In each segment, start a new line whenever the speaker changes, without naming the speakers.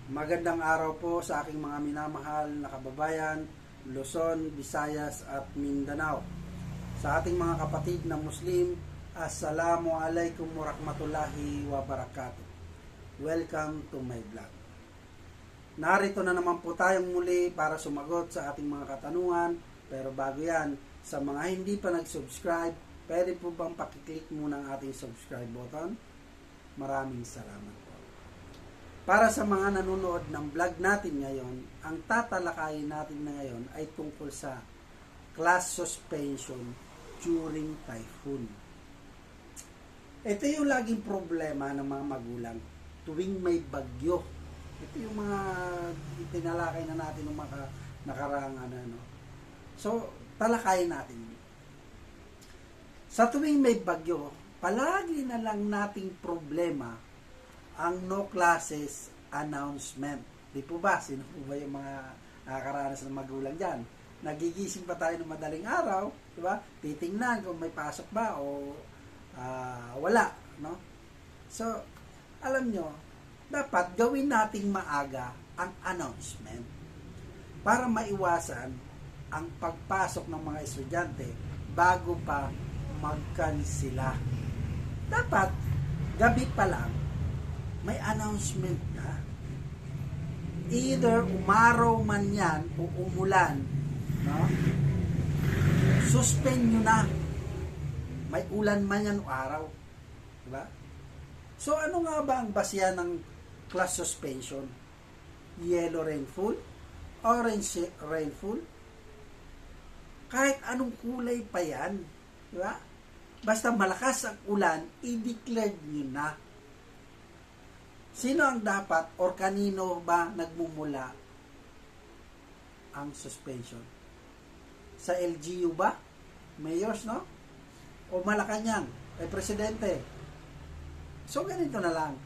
Magandang araw po sa aking mga minamahal na kababayan, Luzon, Visayas at Mindanao. Sa ating mga kapatid na Muslim, Assalamualaikum warahmatullahi wabarakatuh. Welcome to my vlog. Narito na naman po tayong muli para sumagot sa ating mga katanungan. Pero bago yan, sa mga hindi pa nag-subscribe, pwede po bang pakiclick muna ang ating subscribe button? Maraming salamat po. Para sa mga nanonood ng vlog natin ngayon, ang tatalakayin natin na ngayon ay tungkol sa class suspension during typhoon. Ito yung laging problema ng mga magulang tuwing may bagyo. Ito yung mga itinalakay na natin ng mga nakaraang ano. So, talakayin natin. Sa tuwing may bagyo, palagi na lang nating problema ang no classes announcement. Di po ba? Sino po ba yung mga nakakaranas ng magulang dyan? Nagigising pa tayo ng madaling araw, di ba? Titingnan kung may pasok ba o wala, no? So, alam nyo, dapat gawin nating maaga ang announcement para maiwasan ang pagpasok ng mga estudyante bago pa magkansila. Dapat, gabi pa lang, may announcement na. Either umaraw man yan o umulan, no? Suspend nyo na. May ulan man yan o araw. Diba? So, ano nga ba ang basya ng class suspension? Yellow rainfall? Orange rainfall? Kahit anong kulay pa yan. Diba? Basta malakas ang ulan, i-declare nyo na. Sino ang dapat or kanino ba nagmumula ang suspension? Sa LGU ba? Mayors, no? O Malacanang? Ay presidente? So, ganito na lang.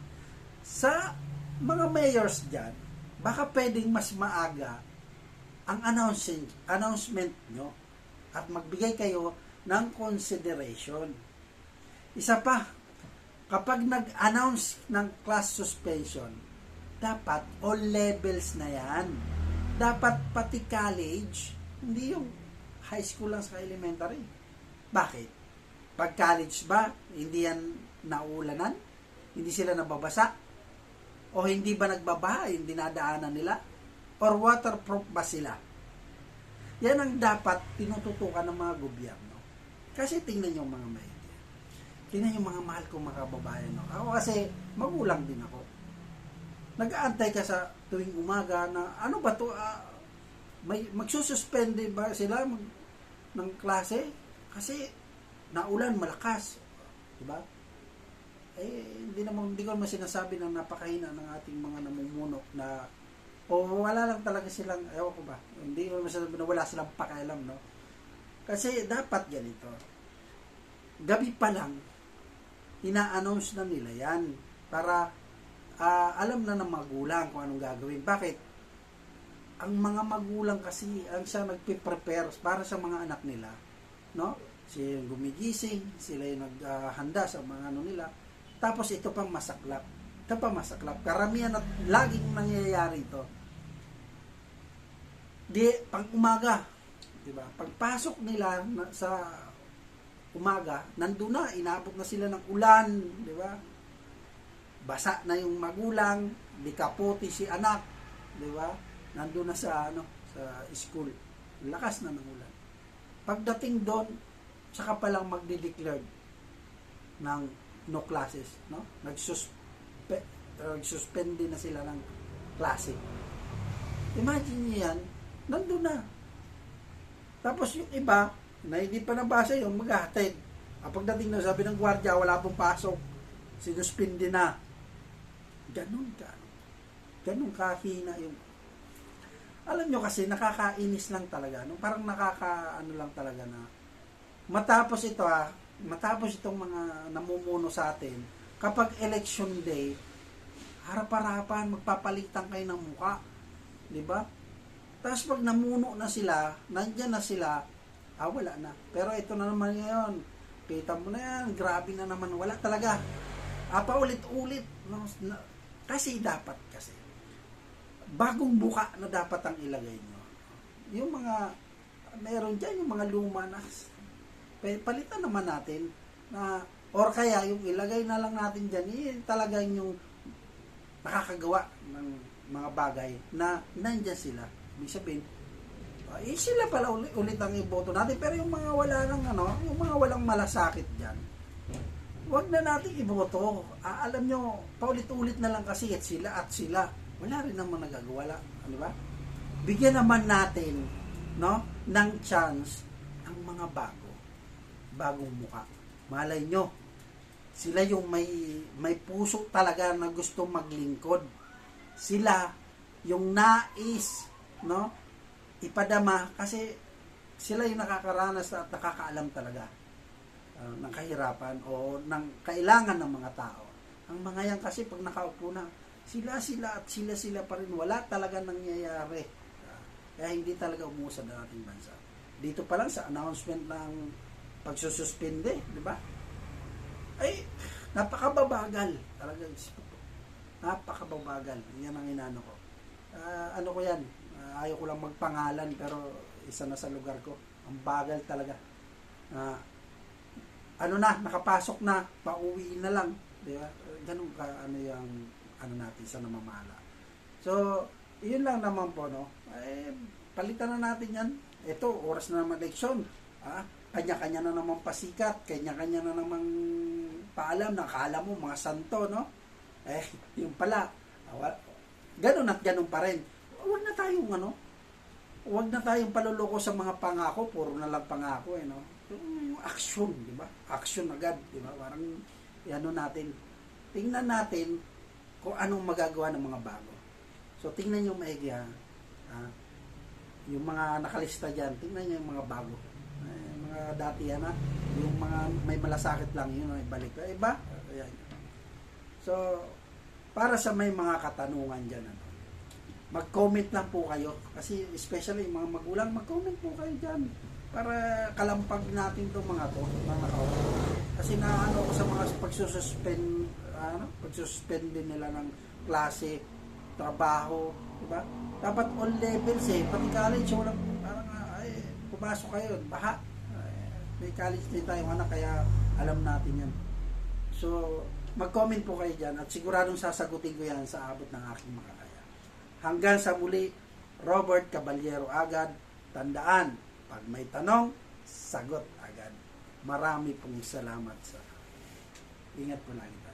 Sa mga mayors dyan, baka pwedeng mas maaga ang announcement nyo at magbigay kayo ng consideration. Isa pa, kapag nag-announce ng class suspension, dapat all levels na yan. Dapat pati college, hindi yung high school lang sa elementary. Bakit? Pag college ba, hindi yan naulanan? Hindi sila nababasa? O hindi ba nagbabaha yung dinadaanan nila? Or waterproof ba sila? Yan ang dapat tinututukan ng mga gobyerno. Kasi tingnan yung mga may tingnan yung mga mahal kong mga kababayan. No? Ako kasi, magulang din ako. Nag-aantay ka sa tuwing umaga na, ano ba to? Magsususpende ba sila ng klase? Kasi, naulan, malakas. Diba? Hindi ko naman sinasabi na napakahina ng ating mga namumuno na, o wala lang talaga silang, ewan ko ba, hindi ko naman sinasabi na wala silang pakialam, no? Kasi, dapat ganito. Gabi pa lang, ina-announce na nila yan para alam na ng magulang kung anong gagawin. Bakit? Ang mga magulang kasi ang siya nagpe-prepare para sa mga anak nila, no? Sila yung gumigising, sila yung naghanda sa mga ano nila. Tapos ito pang masaklap. Karamihan at laging nangyayari ito. Pang umaga, di ba? Pagpasok nila sa umaga, nandun na, inaabot na sila ng ulan, di ba? Basa na yung magulang, di kaputi si anak, di ba? Nandun na sa sa school. Lakas na ng ulan. Pagdating doon, saka pa lang magde-declare ng no classes, no? Nagsuspende na sila ng klase. Imagine niyo yan, nandun na. Tapos yung iba, na hindi pa nabasa yun, maghahatid. Pagdating na sabi ng gwardiya, wala pong pasok. Sinuspindi na. Ganun kahina yung... Alam nyo kasi, nakakainis lang talaga. No? Parang lang talaga na matapos itong mga namumuno sa atin, kapag election day, harap-harapan, magpapalitan kayo ng mukha. Diba? Tapos pag namuno na sila, nandyan na sila, wala na. Pero ito na naman ngayon. Kita mo na yan. Grabe na naman. Wala talaga. Paulit-ulit. Kasi dapat kasi. bagong buka na dapat ang ilagay nyo. Yung mga, meron dyan yung mga luma na, palitan naman natin na, or kaya yung ilagay na lang natin dyan, talagang yung nakakagawa ng mga bagay na nandyan sila. Ibig sabihin, sila pala ulit ang iboto natin, pero yung mga wala ng yung mga walang malasakit dyan, wag na natin iboto. Alam nyo, paulit-ulit na lang kasi at sila, wala rin naman nagagawa, di ba? Bigyan naman natin, ng chance ang mga bagong muka. Malay nyo, sila yung may puso talaga na gusto maglingkod. Sila yung nais, ipadama, kasi sila yung nakakaranas at nakakaalam talaga ng kahirapan o ng kailangan ng mga tao. Ang mga yan kasi pag nakaupo na, sila at sila pa rin, wala talaga nangyayari. Kaya hindi talaga umusad ang ating bansa. Dito pa lang sa announcement ng pagsususpende, di ba? Ay, napakababagal. Talaga, napakababagal. Yan ang inano ko. Ano ko yan? Ayaw ko lang magpangalan, pero isa na sa lugar ko. Ang bagal talaga. Nakapasok na, pauwi na lang. Di ba? Ganun ka, yung natin sa namamala. So, yun lang naman po, palitan na natin yan. Ito, oras na naman eleksyon. Kanya-kanya na naman pasikat, kanya-kanya na naman paalam, nakala mo, mga santo, yung pala, ganun at ganun pa rin. Huwag na tayong paluloko sa mga pangako, puro na lang pangako, yung action, di ba? Action agad, di ba? Parang, natin, tingnan natin kung anong magagawa ng mga bago. So, tingnan nyo maigi, yung mga nakalista dyan, tingnan nyo yung mga bago. Mga dati yung mga may malasakit lang, yun, ibalik. Iba? Ayan. So, para sa may mga katanungan dyan, mag-comment lang po kayo. Kasi, especially yung mga magulang, mag-comment po kayo dyan. Para kalampag natin itong mga to. Kasi ko sa mga pagsususpend din nila ng klase, trabaho, diba? Dapat all levels pati college, walang parang pumasok kayo, baha. May college din tayong anak, kaya alam natin yan. So, mag-comment po kayo dyan at siguradong sasagutin ko yan sa abot ng aking makakaya. Hanggang sa muli, Robert Caballero agad. Tandaan, pag may tanong, sagot agad. Marami pong salamat sa ingat po lagi.